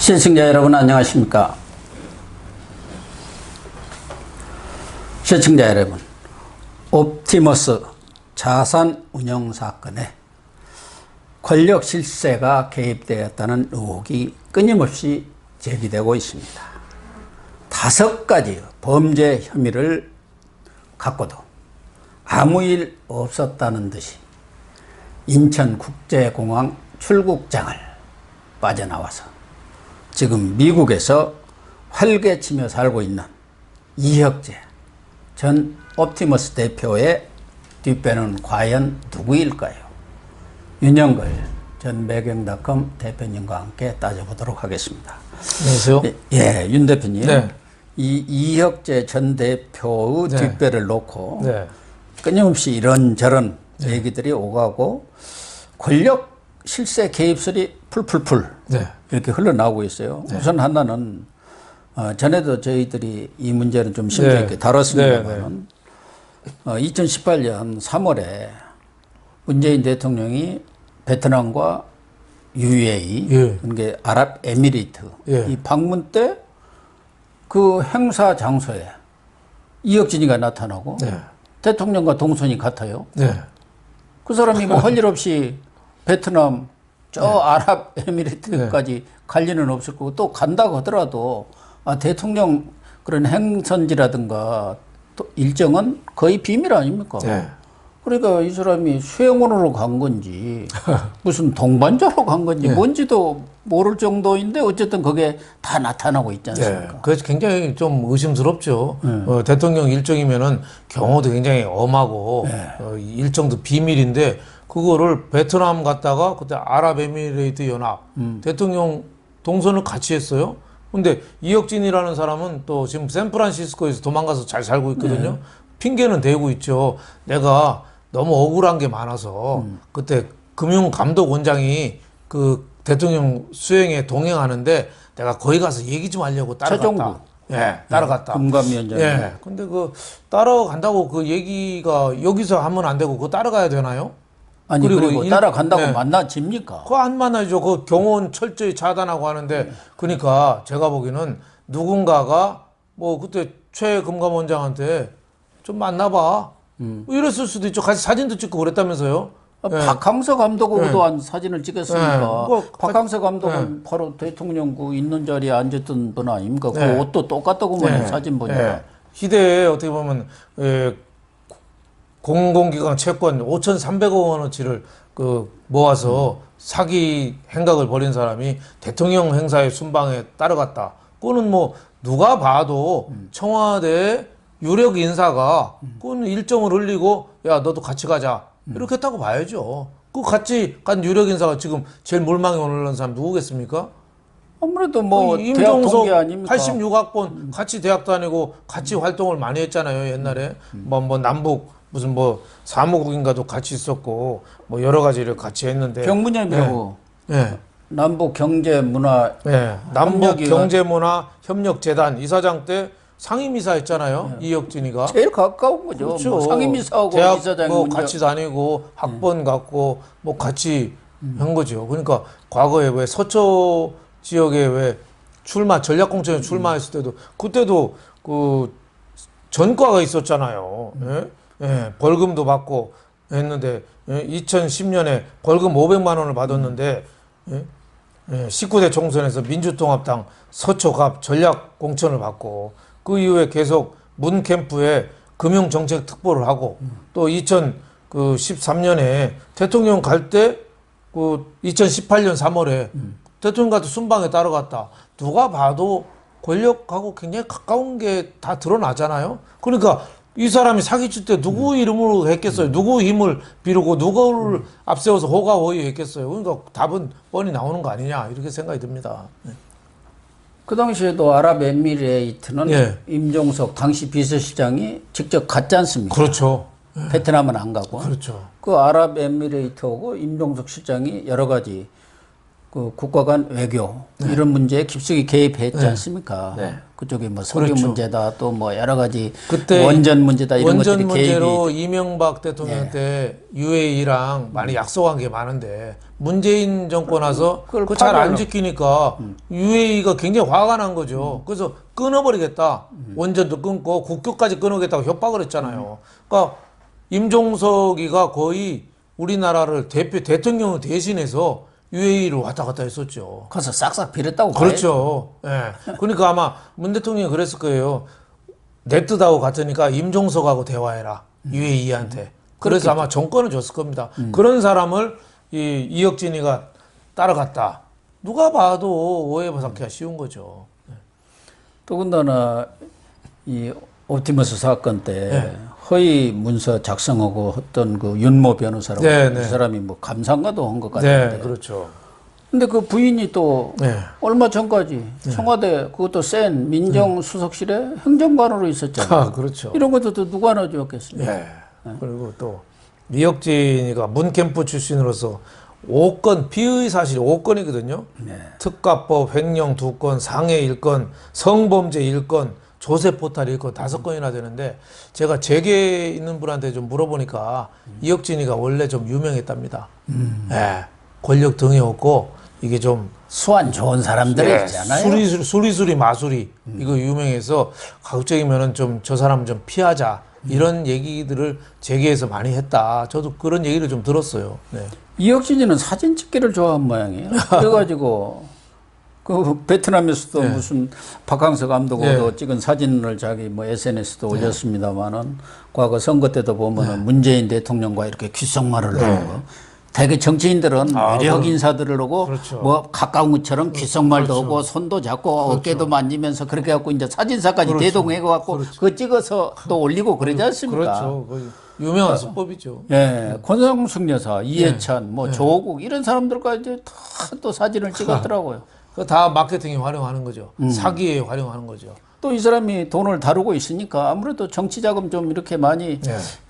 시청자 여러분 안녕하십니까? 시청자 여러분, 옵티머스 자산 운용 사건에 권력 실세가 개입되었다는 의혹이 끊임없이 제기되고 있습니다. 5가지 범죄 혐의를 갖고도 아무 일 없었다는 듯이 인천국제공항 출국장을 빠져나와서 지금 미국에서 활개치며 살고 있는 이혁재 전 옵티머스 대표의 뒷배는 과연 누구일까요? 윤영걸 전 매경닷컴 대표님과 함께 따져보도록 하겠습니다. 안녕하세요. 예, 윤 대표님. 네. 이 이혁재 전 대표의 네. 뒷배를 놓고 네. 끊임없이 이런저런 얘기들이 오가고 권력 실세 개입설이 풀풀풀 네. 이렇게 흘러나오고 있어요. 우선 하나는 전에도 저희들이 이 문제는 좀 심도 있게 다뤘습니다만 2018년 3월에 문재인 대통령이 베트남과 UAE, 그러니까 아랍에미리트 이 방문 때 그 행사 장소에 이혁진이가 나타나고 대통령과 동선이 같아요. 그 사람이 뭐 할 일 없이 베트남 저 아랍에미리트까지 갈 일은 없을 거고 또 간다고 하더라도 대통령 그런 행선지라든가 또 일정은 거의 비밀 아닙니까? 그러니까 이 사람이 수행원으로 간 건지 무슨 동반자로 간 건지 뭔지도 모를 정도인데 어쨌든 그게 다 나타나고 있지 않습니까? 그래서 굉장히 좀 의심스럽죠. 대통령 일정이면은 경호도 굉장히 엄하고 일정도 비밀인데 그거를 베트남 갔다가 그때 아랍에미레이트 연합 대통령 동선을 같이 했어요. 근데 이혁진이라는 사람은 또 지금 샌프란시스코에서 도망가서 잘 살고 있거든요. 핑계는 대고 있죠. 내가 너무 억울한 게 많아서 그때 금융감독원장이 그 대통령 수행에 동행하는데 내가 거기 가서 얘기 좀 하려고 따라갔다. 최종구. 따라갔다. 금감위원장. 근데 그 따라간다고 그 얘기가 여기서 하면 안 되고 그거 따라가야 되나요? 아니 그리고 따라간다고 만나집니까? 그거 안 만나죠. 그 경호원 철저히 차단하고 하는데 그러니까 제가 보기에는 누군가가 뭐 그때 최 금감원장한테 좀 만나봐. 이랬을 수도 있죠. 같이 사진도 찍고 그랬다면서요. 박항서 감독하고도 한 사진을 찍었으니까 박항서 감독은 바로 대통령 있는 자리에 앉았던 분 아닙니까? 그 옷도 똑같다고만 사진 보니까. 시대에 어떻게 보면 공공기관 채권 5,300억 원어치를 그 모아서 사기 행각을 벌인 사람이 대통령 행사의 순방에 따라갔다. 그거는 뭐 누가 봐도 청와대 유력 인사가 그건 일정을 흘리고 야 너도 같이 가자 이렇게 했다고 봐야죠. 그 같이 간 유력 인사가 지금 제일 물망에 오르는 사람 누구겠습니까? 아무래도 뭐 대학 임종석 동기 아닙니까? 86학번 같이 대학 다니고 같이 활동을 많이 했잖아요. 옛날에 뭐 남북 무슨 뭐 사무국인가도 같이 있었고 뭐 여러 가지를 같이 했는데 경문협이라고 남북 경제 문화 남북 경제 문화 협력 재단 이사장 때 상임이사 했잖아요. 이혁진이가 제일 가까운 거죠. 그렇죠. 뭐 상임이사하고 대학 이사장이 뭐 같이 다니고 학번 갖고 뭐 같이 한 거죠. 그러니까 과거에 왜 서초 지역에 왜 전략공천에 출마했을 때도 그때도 그 전과가 있었잖아요. 벌금도 받고 했는데 2010년에 벌금 500만 원을 받았는데 19대 총선에서 민주통합당 서초갑 전략공천을 받고 그 이후에 계속 문 캠프에 금융정책 특보를 하고 또 2013년에 대통령 갈 때 그 2018년 3월에 대통령 갈 때 순방에 따라갔다. 누가 봐도 권력하고 굉장히 가까운 게 다 드러나잖아요. 그러니까 이 사람이 사기칠 때 누구 이름으로 했겠어요? 누구 힘을 비르고 누구를 앞세워서 호가호위 했겠어요? 그러니까 답은 뻔히 나오는 거 아니냐 이렇게 생각이 듭니다. 그 당시에도 아랍에미레이트는 임종석 당시 비서실장이 직접 갔지 않습니까? 그렇죠. 베트남은 안 가고. 그렇죠. 그 아랍에미레이트하고 임종석 실장이 여러 가지 그 국가 간 외교 이런 문제에 깊숙이 개입했지 않습니까? 그쪽에 뭐 석유 문제다 또 뭐 여러 가지 그때 원전 문제다 이런 원전 것들이 문제로 개입이 이명박 대통령 때 UAE랑 많이 약속한 게 많은데 문재인 정권 와서 그걸 그거 잘 안 파면은. 지키니까 UAE가 굉장히 화가 난 거죠. 그래서 끊어버리겠다. 원전도 끊고 국교까지 끊어겠다고 협박을 했잖아요. 그러니까 임종석이가 거의 우리나라를 대통령을 대신해서 UAE를 왔다 갔다 했었죠. 가서 싹싹 빌었다고 그렇죠. 예. 그러니까 아마 문 대통령이 그랬을 거예요. 내 뜻하고 같으니까 임종석하고 대화해라. UAE한테. 그래서 아마 정권을 줬을 겁니다. 그런 사람을 이혁진이가 따라갔다. 누가 봐도 오해받기가 쉬운 거죠. 더군다나 이 옵티머스 사건 때 네. 허위 문서 작성하고 했던 그 윤모 변호사라고 네, 이 네. 사람이 뭐 감상가도 한 것 같은데. 네, 그렇죠. 근데 그 부인이 또 네. 얼마 전까지 청와대 그것도 센 민정수석실에 행정관으로 있었잖아요. 아, 그렇죠. 이런 것도 또 누가 넣어주었겠습니까? 네. 그리고 또 이혁진이가 문캠프 출신으로서 5건 피의 사실이 5건이거든요. 네. 특가법 횡령 2건, 상해 1건, 성범죄 1건, 조세 포탈 1건 5건이나 되는데 제가 재계 있는 분한테 좀 물어보니까 이혁진이가 원래 좀 유명했답니다. 네. 권력 등이 없고 이게 좀 수완 좋은 사람들이 네, 있잖아요. 수리수리 마수리 이거 유명해서 가급적이면은 좀 저 사람 좀 피하자 이런 얘기들을 재계에서 많이 했다. 저도 그런 얘기를 좀 들었어요. 네. 이혁진이는 사진 찍기를 좋아한 모양이에요. 그래가지고 그 베트남에서도 네. 무슨 박항서 감독으로 네. 찍은 사진을 자기 뭐 SNS도 올렸습니다만은 과거 선거 때도 보면은 문재인 대통령과 이렇게 귓속말을 하는 거. 대개 정치인들은 외력 인사들을 하고 그렇죠. 뭐 가까운 것처럼 귓속말도 하고 손도 잡고 어깨도 만지면서 그렇게 갖고 이제 사진사까지 대동해 갖고 그거 찍어서 또 올리고 그러지 않습니까? 그렇죠. 그 유명한 수법이죠. 예, 권성숙 여사, 이해찬, 뭐 조국 이런 사람들까지 다 또 사진을 찍었더라고요. 그 다 마케팅에 활용하는 거죠. 사기에 활용하는 거죠. 또 이 사람이 돈을 다루고 있으니까 아무래도 정치 자금 좀 이렇게 많이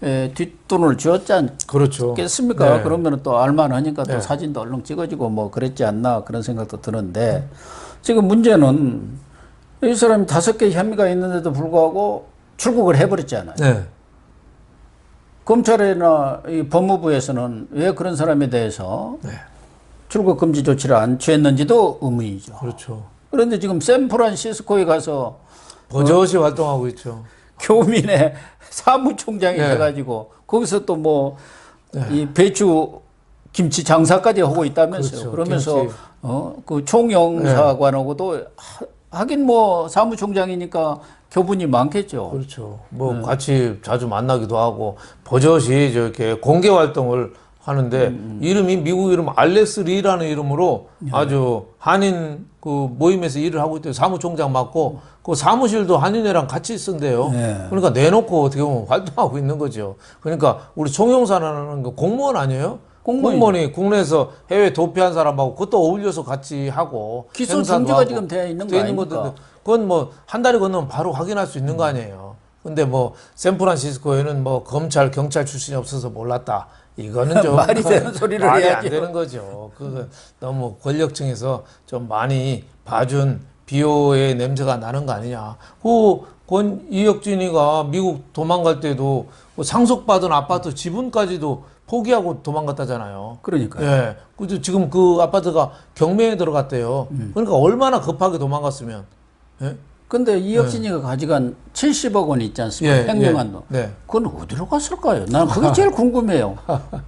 뒷돈을 쥐었지 그렇죠. 않겠습니까? 네. 그러면 또 알만하니까 또 네. 사진도 얼른 찍어지고 뭐 그랬지 않나 그런 생각도 드는데 지금 문제는 이 사람이 5개 혐의가 있는데도 불구하고 출국을 해버렸잖아요. 네. 검찰이나 이 법무부에서는 왜 그런 사람에 대해서 출국 금지 조치를 안 취했는지도 의문이죠. 그렇죠. 그런데 지금 샌프란시스코에 가서 버젓이 활동하고 있죠. 교민의 사무총장이 네. 돼가지고 거기서 또 뭐 이 배추 김치 장사까지 하고 있다면서요. 그렇죠. 그러면서 김치. 그 총영사관하고도 하긴 뭐 사무총장이니까 교분이 많겠죠. 그렇죠. 뭐 같이 자주 만나기도 하고 버젓이 저렇게 공개 활동을 하는데 이름이 미국 이름 알렉스 리라는 이름으로 아주 한인 그 모임에서 일을 하고 있대요. 사무총장 맡고 그 사무실도 한인회랑 같이 쓴대요. 네. 그러니까 내놓고 어떻게 보면 활동하고 있는 거죠. 그러니까 우리 총영사라는 거 공무원 아니에요? 공무원이 국내에서 해외 도피한 사람하고 그것도 어울려서 같이 하고 기소 행사도 중지가 하고 지금 되어 있는 거 돼 아닙니까? 건데 그건 뭐 한 달이 건너면 바로 확인할 수 있는 거 아니에요. 근데 뭐 샌프란시스코에는 뭐 검찰 경찰 출신이 없어서 몰랐다. 이거는 좀 말이 되는 소리를 말이 해야죠. 안 되는 거죠. 그 너무 권력층에서 좀 많이 봐준 비호의 냄새가 나는 거 아니냐. 이혁진이가 미국 도망갈 때도 뭐 상속받은 아파트 지분까지도 포기하고 도망갔다잖아요. 그러니까요. 예. 그래도 지금 그 아파트가 경매에 들어갔대요. 그러니까 얼마나 급하게 도망갔으면. 예? 근데 이혁진이가 가져간 70억 원 있지 않습니까? 횡령한 돈. 네. 그건 어디로 갔을까요? 난 그게 제일 궁금해요.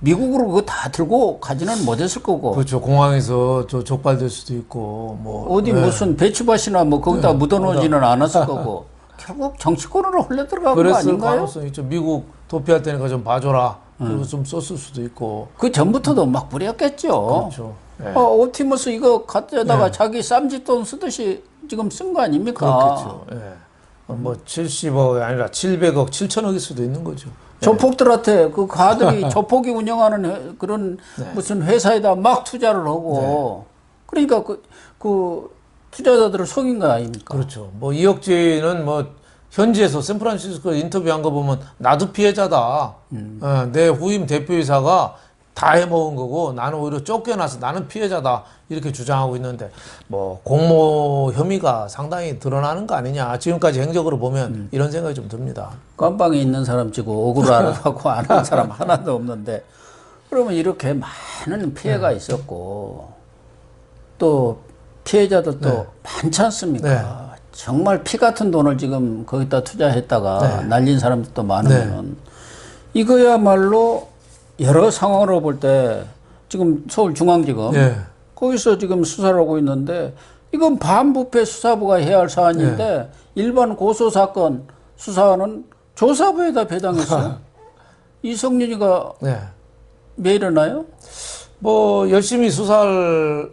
미국으로 그거 다 들고 가지는 못했을 거고. 그렇죠. 공항에서 저 적발될 수도 있고 뭐 어디 무슨 배추밭이나 뭐 거기다 묻어놓지는 않았을 거고. 결국 정치권으로 흘러 들어간 거 그랬을 아닌가요? 가능성이 있죠. 미국 도피할 때니까 좀 봐줘라. 그리고 좀 썼을 수도 있고. 그 전부터도 막 뿌렸겠죠. 그렇죠. 예. 옵티머스 이거 갖다가 자기 쌈짓돈 쓰듯이 지금 쓴 거 아닙니까? 그렇겠죠. 예. 뭐 70억이 아니라 700억, 7천억일 수도 있는 거죠. 조폭들한테 그 가들이 조폭이 운영하는 그런 무슨 회사에다 막 투자를 하고 그러니까 그 투자자들을 속인 거 아닙니까? 그렇죠. 뭐 이혁진은 뭐 현지에서 샌프란시스코 인터뷰한 거 보면 나도 피해자다. 내 후임 대표이사가 다 해먹은 거고 나는 오히려 쫓겨나서 나는 피해자다 이렇게 주장하고 있는데 뭐 공모 혐의가 상당히 드러나는 거 아니냐 지금까지 행적으로 보면 이런 생각이 좀 듭니다. 깜방에 있는 사람 치고 억울하다고 안 하는 사람 하나도 없는데 그러면 이렇게 많은 피해가 있었고 또 피해자들도 많지 않습니까? 정말 피 같은 돈을 지금 거기다 투자했다가 날린 사람들도 많으면은 이거야말로 여러 상황으로 볼 때 지금 서울중앙지검 거기서 지금 수사를 하고 있는데 이건 반부패 수사부가 해야 할 사안인데 일반 고소사건 수사는 조사부에다 배당했어요. 이성윤이가 왜 이러나요? 뭐 열심히 수사할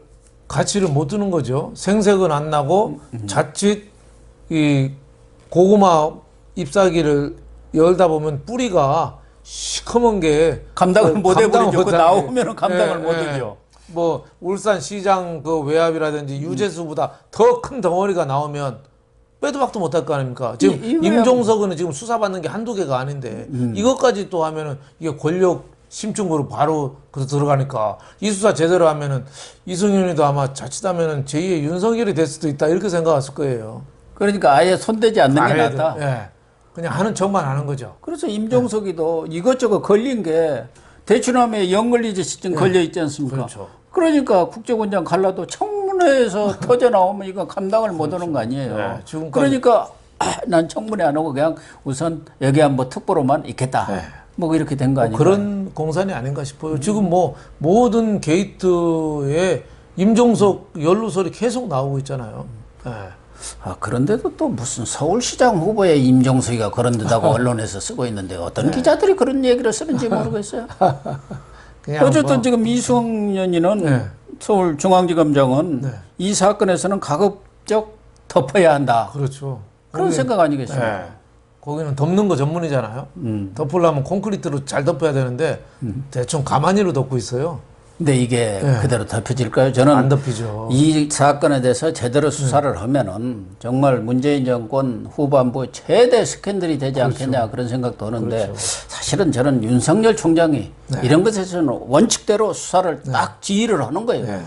가치를 못 두는 거죠. 생색은 안 나고 자칫 이 고구마 잎사귀를 열다 보면 뿌리가 시커먼 게 감당을 못 해버리죠. 그 못하는 나오면은 감당을 못 해죠. 뭐 울산 시장 그 외압이라든지 유재수보다 더 큰 덩어리가 나오면 빼도 박도 못할 거 아닙니까? 지금 임종석은 지금 수사받는 게 한두 개가 아닌데 이것까지 또 하면은 이게 권력 심층으로 바로 그 들어가니까 이 수사 제대로 하면은 이승윤이도 아마 자칫하면은 제2의 윤석열이 될 수도 있다 이렇게 생각했을 거예요. 그러니까 아예 손대지 않는 게 낫다. 예. 그냥 하는 척만 하는 거죠. 그래서 임종석이도 이것저것 걸린 게 대추남에 영걸리지시증 걸려 있지 않습니까? 그렇죠. 그러니까 국정원장 갈라도 청문회에서 터져 나오면 이거 감당을 못 하는 거 아니에요. 지금까지 그러니까 난 청문회 안 하고 그냥 우선 여기 한번 특보로만 있겠다. 뭐 이렇게 된 거 아니에요? 그런 공산이 아닌가 싶어요. 지금 뭐 모든 게이트에 임종석 연루설이 계속 나오고 있잖아요. 아, 그런데도 또 무슨 서울시장 후보의 임종석이가 그런 듯하고 언론에서 쓰고 있는데 어떤 기자들이 그런 얘기를 쓰는지 모르겠어요. 어쨌든 지금 이승윤이는 서울중앙지검장은 이 사건에서는 가급적 덮어야 한다. 그렇죠. 그런 생각 아니겠어요? 거기는 덮는 거 전문이잖아요. 덮으려면 콘크리트로 잘 덮어야 되는데 대충 가만히로 덮고 있어요. 근데 이게 그대로 덮여질까요? 저는 안 덮이죠. 이 사건에 대해서 제대로 수사를 하면은 정말 문재인 정권 후반부 최대 스캔들이 되지 않겠냐 그런 생각도 하는데 사실은 저는 윤석열 총장이 이런 것에서는 원칙대로 수사를 딱 지휘를 하는 거예요.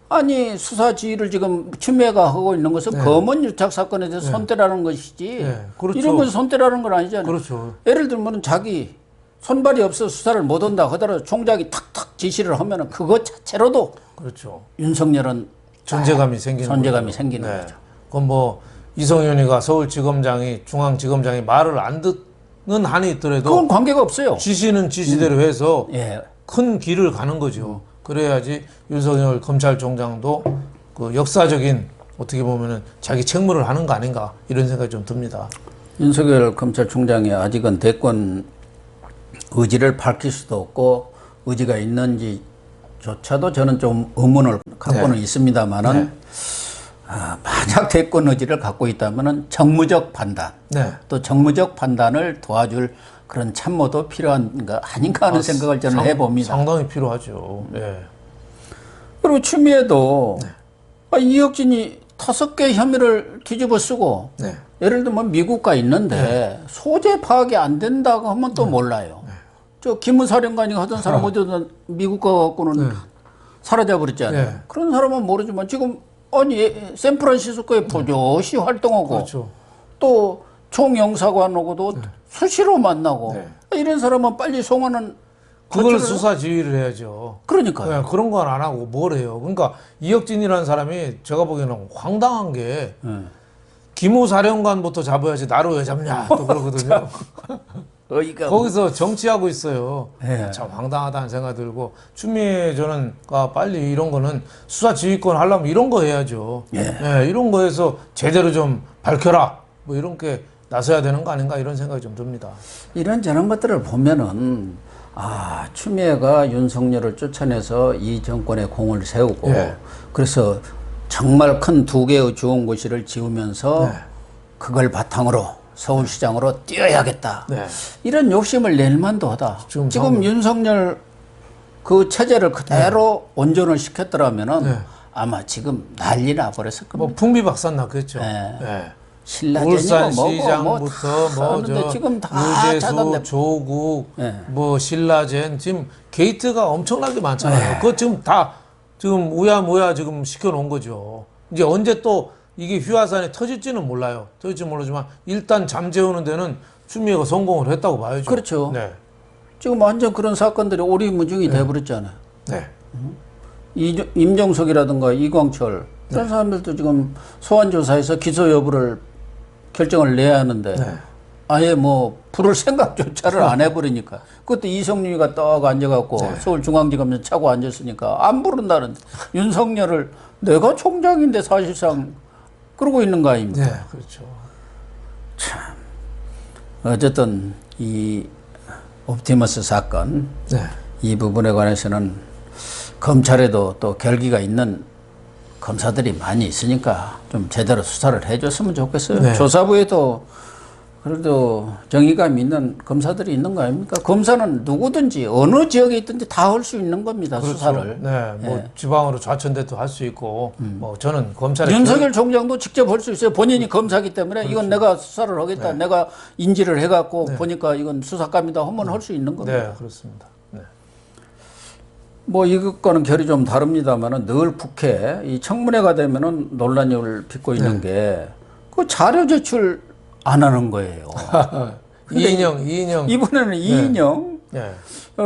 아니 수사 지휘를 지금 추미애가 하고 있는 것은 검언 유착 사건에 대해서 손대라는 것이지 그렇죠. 이런 건 손대라는 건 아니잖아요. 그렇죠. 예를 들면 자기 손발이 없어 수사를 못 한다 하더라도 총장이 탁탁 지시를 하면은 그것 자체로도 그렇죠. 윤석열은 존재감이 생기는 존재감이 거죠. 생기는 거죠. 그건 뭐 이성윤이가 서울지검장이 중앙지검장이 말을 안 듣는 한이 있더라도 그건 관계가 없어요. 지시는 지시대로 해서 예. 큰 길을 가는 거죠. 그래야지 윤석열 검찰총장도 그 역사적인 어떻게 보면은 자기 책무를 하는 거 아닌가 이런 생각이 좀 듭니다. 윤석열 검찰총장이 아직은 대권 의지를 밝힐 수도 없고 의지가 있는지조차도 저는 좀 의문을 갖고는 있습니다만은 만약 대권 의지를 갖고 있다면은 정무적 판단 또 정무적 판단을 도와줄 그런 참모도 필요한 거 아닌가 하는 생각을 저는 해봅니다. 상당히 필요하죠. 그리고 추미애도 이혁진이 5개 혐의를 뒤집어 쓰고 예를 들면 미국가 있는데 소재 파악이 안 된다고 하면 또 몰라요. 저 김무사령관이 하던 사람 어디든 미국 가갖고는 사라져 버렸잖아요. 그런 사람은 모르지만 지금 아니 샌프란시스코에 부조시 활동하고 또 총영사관하고도 수시로 만나고 이런 사람은 빨리 송환은 그걸 수사 지휘를 해야죠. 그러니까요. 그런 건 안 하고 뭘 해요. 그러니까 이혁진이라는 사람이 제가 보기에는 황당한 게 기무사령관부터 잡아야지 나로 왜 잡냐 또 그러거든요. 거기서 정치하고 있어요. 참 황당하다는 생각이 들고 추미애 전원가 빨리 이런 거는 수사 지휘권 하려면 이런 거 해야죠. 이런 거에서 제대로 좀 밝혀라 뭐 이런 게 나서야 되는 거 아닌가 이런 생각이 좀 듭니다. 이런 저런 것들을 보면은 추미애가 윤석열을 쫓아내서 이 정권에 공을 세우고 그래서 정말 큰 2개의 주원고시를 지으면서 그걸 바탕으로 서울시장으로 뛰어야겠다. 이런 욕심을 낼 만도 하다. 지금 윤석열 그 체제를 그대로 온전을 시켰더라면은 아마 지금 난리 나버렸을 겁니다. 뭐 풍비박산 났겠죠. 울산시장부터 지금 다 유재수, 조국, 뭐 신라젠 지금 게이트가 엄청나게 많잖아요. 그거 지금 다 지금 우야무야 지금 시켜놓은 거죠. 이제 언제 또 이게 휘화산에 터질지는 몰라요. 터질지 모르지만 일단 잠재우는 데는 추미애가 성공을 했다고 봐야죠. 그렇죠. 지금 완전 그런 사건들이 오리무중이 돼버렸잖아요. 네. 임종석이라든가 이광철 이런 사람들도 지금 소환조사에서 기소 여부를 결정을 내야 하는데 아예 뭐 부를 생각조차를 안 해버리니까 그것도 이성윤이가 떡 앉아갖고 서울중앙지검에 차고 앉았으니까 안 부른다는데 윤석열을 내가 총장인데 사실상 그러고 있는 거 아닙니까? 네, 그렇죠. 어쨌든 이 옵티머스 사건 이 부분에 관해서는 검찰에도 또 결기가 있는 검사들이 많이 있으니까 좀 제대로 수사를 해줬으면 좋겠어요. 조사부에도 그래도 정의감 있는 검사들이 있는 거 아닙니까? 검사는 누구든지 어느 지역에 있든지 다 할 수 있는 겁니다. 그렇죠. 수사를. 네, 뭐 지방으로 좌천돼도 할 수 있고, 뭐 저는 검찰에 윤석열 총장도 직접 할 수 있어요. 본인이 검사기 때문에 이건 내가 수사를 하겠다. 내가 인지를 해갖고 보니까 이건 수사감이다 하면 할 수 있는 겁니다. 네, 그렇습니다. 네. 뭐 이것과는 결이 좀 다릅니다만은 늘 국회 이 청문회가 되면은 논란을 빚고 있는 게 그 자료 제출 안 하는 거예요. 이인영. 이번에는 이인영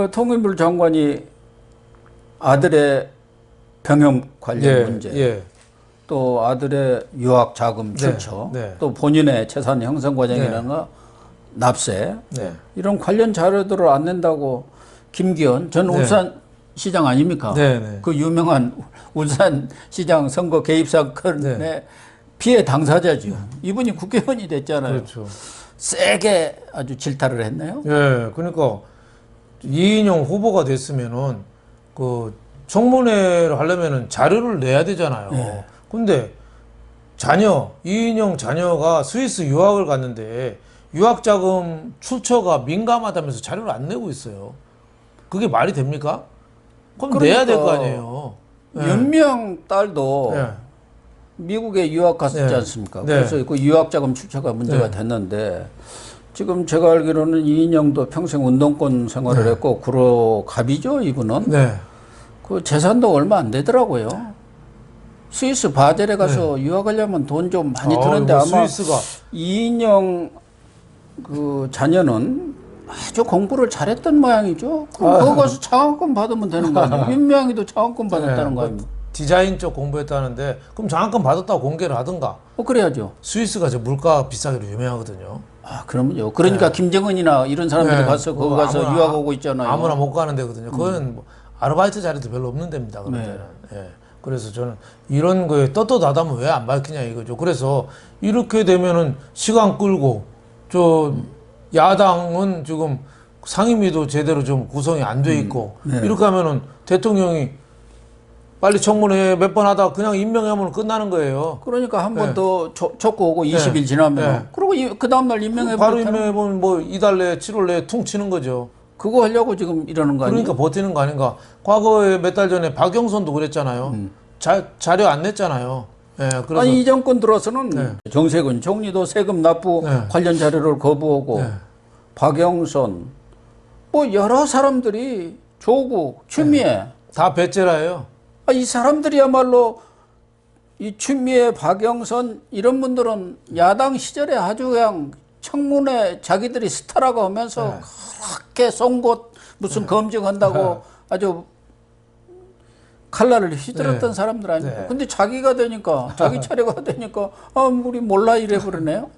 통일부 장관이 아들의 병역 관련 문제, 또 아들의 유학 자금 출처, 또 본인의 재산 형성 과정이라든가 납세 이런 관련 자료들을 안 낸다고 김기현 전 울산시장 아닙니까? 그 유명한 울산시장 선거 개입 사건의 피해 당사자죠. 이분이 국회의원이 됐잖아요. 그렇죠. 세게 아주 질타를 했네요. 예, 그러니까 이인영 후보가 됐으면은 그 청문회를 하려면은 자료를 내야 되잖아요. 근데 이인영 자녀가 스위스 유학을 갔는데 유학 자금 출처가 민감하다면서 자료를 안 내고 있어요. 그게 말이 됩니까? 그럼 내야 될 거 아니에요. 윤미향 딸도 미국에 유학 갔었지 않습니까? 그래서 그 유학 자금 출처가 문제가 됐는데 지금 제가 알기로는 이인영도 평생 운동권 생활을 했고 구로갑이죠 이분은. 그 재산도 얼마 안 되더라고요. 스위스 바젤에 가서 유학하려면 돈 좀 많이 드는데 아마 이인영 그 자녀는 아주 공부를 잘했던 모양이죠. 그럼 거기 가서 장학금 받으면 되는 거 아니에요? 윤미향이도 장학금 받았다는 거 아닙니까? 디자인 쪽 공부했다는데 그럼 장학금 받았다고 공개를 하든가. 그래야죠. 스위스가 저 물가 비싸기로 유명하거든요. 그러면요. 그러니까 김정은이나 이런 사람들이 가서 거기 가서 유학하고 있잖아요. 아무나 못 가는 데거든요. 그거는 뭐 아르바이트 자리도 별로 없는 데입니다. 그런 데는. 그래서 저는 이런 거에 떳떳하다면 왜 안 밝히냐 이거죠. 그래서 이렇게 되면은 시간 끌고 저 야당은 지금 상임위도 제대로 좀 구성이 안 돼 있고 이렇게 하면은 대통령이 빨리 청문회 몇 번 하다 그냥 임명하면 끝나는 거예요. 그러니까 한 번 더 촉구 오고 20일 지나면 그리고 그 다음날 임명해보면 바로 임명해보면 뭐 이달 내에 7월 내에 퉁치는 거죠. 그거 하려고 지금 이러는 거 아니에요? 그러니까 버티는 거 아닌가. 과거에 몇 달 전에 박영선도 그랬잖아요. 자료 안 냈잖아요. 그래서 아니 이 정권 들어서는 정세균 총리도 세금 납부 관련 자료를 거부하고 박영선 뭐 여러 사람들이 조국, 추미애 다 배째라예요. 이 사람들이야말로 이 추미애, 박영선 이런 분들은 야당 시절에 아주 그냥 청문회 자기들이 스타라고 하면서 그렇게 송곳 무슨 검증한다고 아주 칼날을 휘두르던 사람들 아닙니까? 근데 자기가 되니까 자기 차례가 되니까 우리 몰라 이래 버리네요.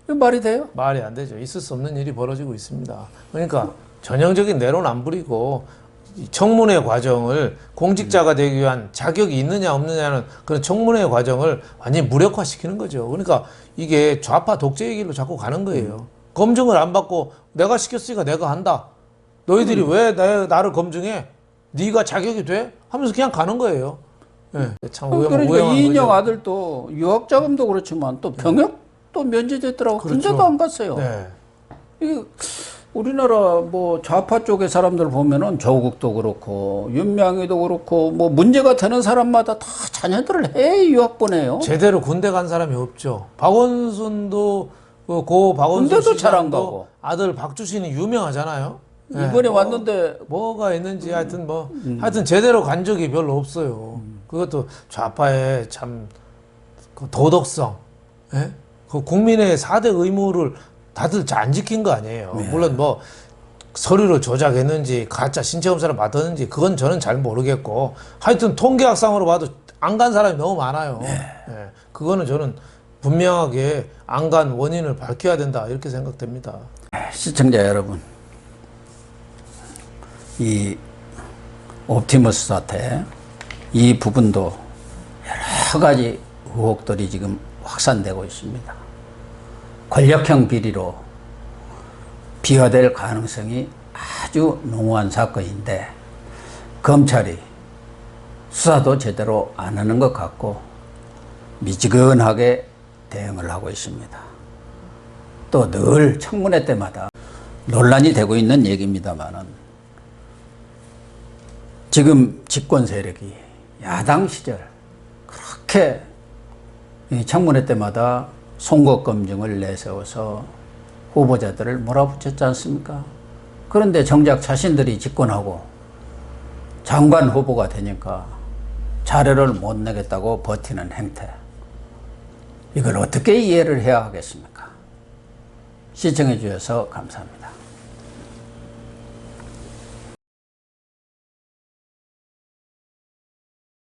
이거 말이 돼요? 말이 안 되죠. 있을 수 없는 일이 벌어지고 있습니다. 그러니까 전형적인 내로는 안 부리고 청문회 과정을 공직자가 되기 위한 자격이 있느냐 없느냐는 그런 청문회 과정을 완전히 무력화시키는 거죠. 그러니까 이게 좌파 독재의 길로 자꾸 가는 거예요. 검증을 안 받고 내가 시켰으니까 내가 한다. 너희들이 왜 나를 검증해? 네가 자격이 돼? 하면서 그냥 가는 거예요. 참 그러니까 이인영 아들도 유학 자금도 그렇지만 또 병역도 면제됐더라고. 군대도 안 갔어요. 이게 우리나라 뭐 좌파 쪽의 사람들 보면은 조국도 그렇고 윤명희도 그렇고 뭐 문제가 되는 사람마다 다 자녀들을 해 유학 보내요. 제대로 군대 간 사람이 없죠. 박원순도 고 박원순 군대도 잘 안 시장도 가고 아들 박주신이 유명하잖아요. 이번에 왔는데 뭐가 있는지 하여튼 제대로 간 적이 별로 없어요. 그것도 좌파의 참 그 도덕성, 그 국민의 4대 의무를 다들 잘 안 지킨 거 아니에요. 물론 뭐 서류를 조작했는지 가짜 신체 검사를 받았는지 그건 저는 잘 모르겠고 하여튼 통계학상으로 봐도 안 간 사람이 너무 많아요. 예, 그거는 저는 분명하게 안 간 원인을 밝혀야 된다 이렇게 생각됩니다. 시청자 여러분, 이 옵티머스 사태 이 부분도 여러 가지 의혹들이 지금 확산되고 있습니다. 권력형 비리로 비화될 가능성이 아주 농후한 사건인데 검찰이 수사도 제대로 안 하는 것 같고 미지근하게 대응을 하고 있습니다. 또 늘 청문회 때마다 논란이 되고 있는 얘기입니다만은 지금 집권 세력이 야당 시절 그렇게 청문회 때마다 송곳 검증을 내세워서 후보자들을 몰아붙였지 않습니까? 그런데 정작 자신들이 집권하고 장관 후보가 되니까 자료를 못 내겠다고 버티는 행태. 이걸 어떻게 이해를 해야 하겠습니까? 시청해 주셔서 감사합니다.